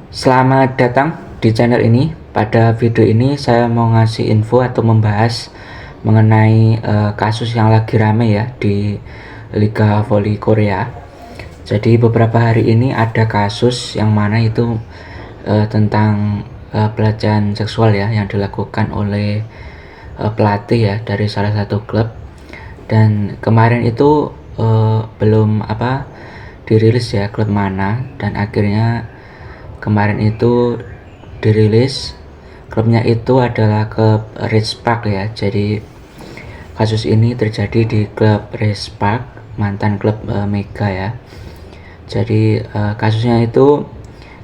Selamat datang di channel ini. Pada video ini saya mau ngasih info atau membahas mengenai kasus yang lagi rame ya di Liga Voli Korea. Jadi beberapa hari ini ada kasus yang mana itu tentang pelecehan seksual ya yang dilakukan oleh pelatih ya dari salah satu klub. Dan kemarin itu belum dirilis ya klub mana, dan akhirnya kemarin itu dirilis klubnya itu adalah klub Rijspark ya. Jadi kasus ini terjadi di klub Rijspark, mantan klub Mega ya. Jadi kasusnya itu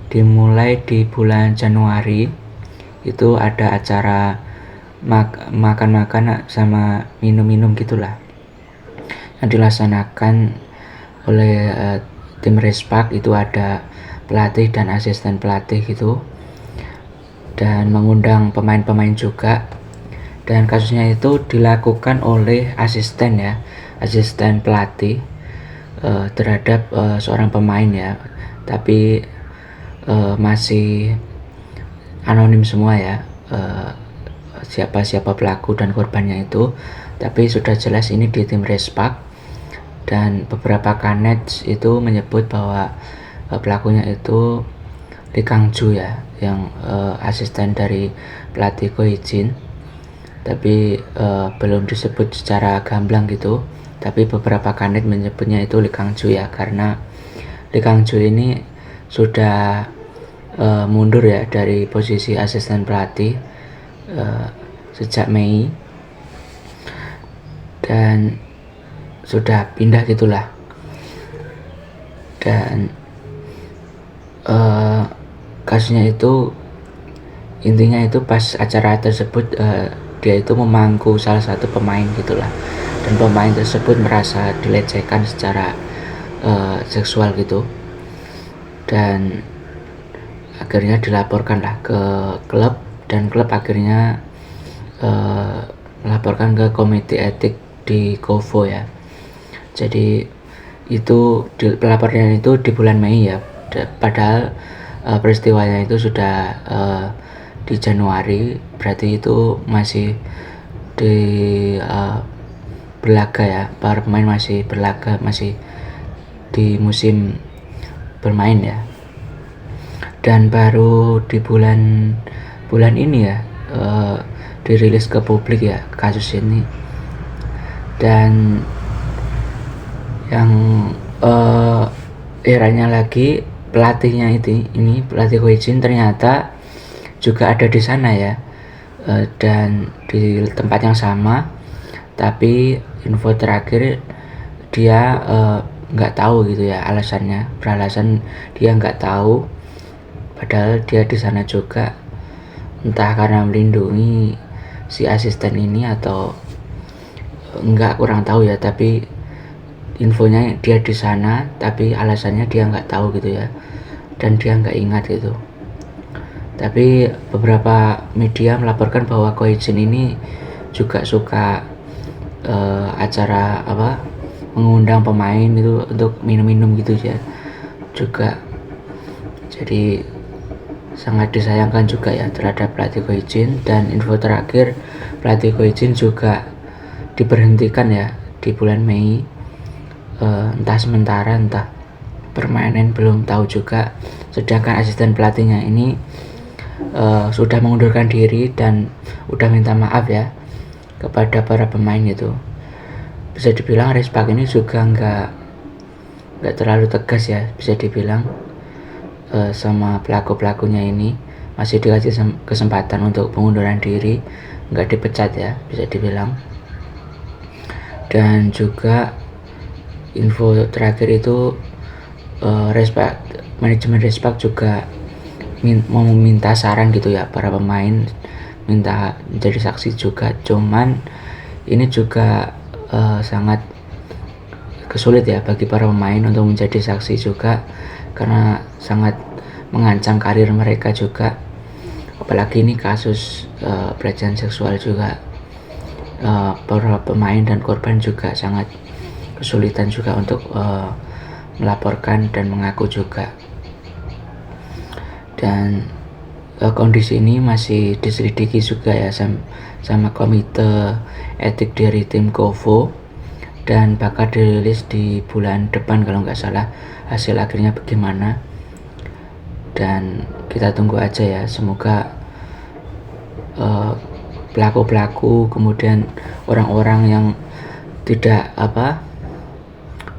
dimulai di bulan Januari. Itu ada acara makan-makan sama minum-minum gitulah yang dilaksanakan oleh tim Rijspark. Itu ada pelatih dan asisten pelatih gitu, dan mengundang pemain-pemain juga. Dan kasusnya itu dilakukan oleh asisten pelatih terhadap seorang pemain ya, tapi masih anonim semua ya, siapa pelaku dan korbannya itu. Tapi sudah jelas ini di tim Rijspark, dan beberapa kanet itu menyebut bahwa pelakunya itu Lee Kang-ju ya, yang asisten dari pelatih Ko Hee-jin. Tapi belum disebut secara gamblang gitu, tapi beberapa kanet menyebutnya itu Lee Kang-ju ya, karena Lee Kang-ju ini sudah mundur ya dari posisi asisten pelatih sejak Mei, dan sudah pindah gitulah. Dan kasusnya itu intinya itu pas acara tersebut dia itu memangku salah satu pemain gitulah, dan pemain tersebut merasa dilecehkan secara seksual gitu, dan akhirnya dilaporkan lah ke klub, dan klub akhirnya melaporkan ke komite etik di Kovo ya. Jadi itu pelaporan itu di bulan Mei ya, padahal peristiwanya itu sudah di Januari, berarti itu masih di berlaga ya, para pemain masih berlaga, masih di musim bermain ya. Dan baru di bulan ini ya dirilis ke publik ya kasus ini. Dan yang herannya lagi, pelatihnya ini pelatih Ko Hee-jin ternyata juga ada di sana ya, dan di tempat yang sama. Tapi info terakhir dia nggak tahu gitu ya alasannya, beralasan dia nggak tahu, padahal dia di sana juga. Entah karena melindungi si asisten ini atau enggak, kurang tahu ya, tapi infonya dia di sana, tapi alasannya dia nggak tahu gitu ya, dan dia nggak ingat gitu. Tapi beberapa media melaporkan bahwa Ko Hee-jin ini juga suka acara mengundang pemain itu untuk minum-minum gitu ya juga. Jadi sangat disayangkan juga ya terhadap pelatih Ko Hee-jin. Dan info terakhir, pelatih Ko Hee-jin juga diberhentikan ya di bulan Mei, entah sementara entah permanen, belum tahu juga. Sedangkan asisten pelatihnya ini sudah mengundurkan diri dan udah minta maaf ya kepada para pemain itu. Bisa dibilang Rijspark ini juga nggak terlalu tegas ya, bisa dibilang sama pelakunya ini. Masih dikasih kesempatan untuk pengunduran diri, nggak dipecat ya, bisa dibilang. Dan juga info terakhir itu manajemen Rijspark juga mau meminta saran gitu ya para pemain, minta menjadi saksi juga. Cuman ini juga sangat kesulit ya bagi para pemain untuk menjadi saksi juga, karena sangat mengancam karir mereka juga. Apalagi ini kasus pelecehan seksual juga, para pemain dan korban juga sangat kesulitan juga untuk melaporkan dan mengaku juga. dan kondisi ini masih diselidiki juga ya sama komite etik dari tim Kovo, dan bakal dirilis di bulan depan kalau nggak salah hasil akhirnya bagaimana. Dan kita tunggu aja ya, semoga pelaku-pelaku kemudian orang-orang yang tidak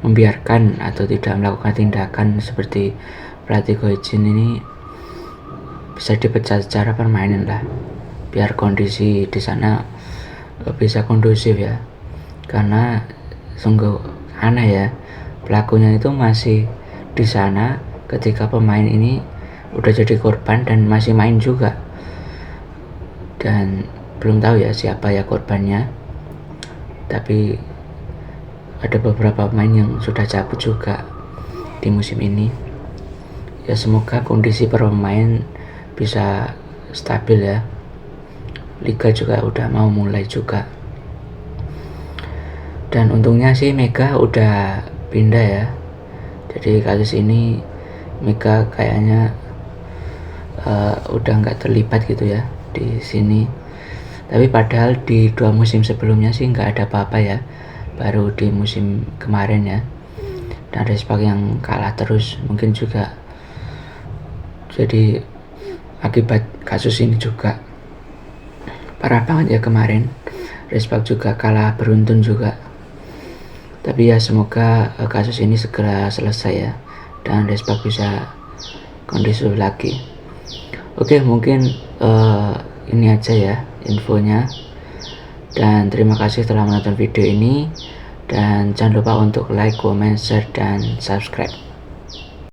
membiarkan atau tidak melakukan tindakan seperti pelatih Goichin ini bisa dipecat secara permanen lah, biar kondisi di sana bisa kondusif ya. Karena sungguh aneh ya, pelakunya itu masih di sana ketika pemain ini udah jadi korban dan masih main juga, dan belum tahu ya siapa ya korbannya. Tapi ada beberapa pemain yang sudah cabut juga di musim ini ya. Semoga kondisi para pemain bisa stabil ya. Liga juga udah mau mulai juga, dan untungnya sih Mega udah pindah ya. Jadi kasus ini Mega kayaknya udah nggak terlibat gitu ya di sini. Tapi padahal di 2 musim sebelumnya sih nggak ada apa-apa ya, baru di musim kemarin ya. Dan Respak yang kalah terus mungkin juga jadi akibat kasus ini juga. Parah banget ya kemarin, Respak juga kalah beruntun juga. Tapi ya semoga kasus ini segera selesai ya, dan Respak bisa kondusif lagi. Oke, mungkin ini aja ya infonya, dan terima kasih telah menonton video ini, dan jangan lupa untuk like, comment, share, dan subscribe.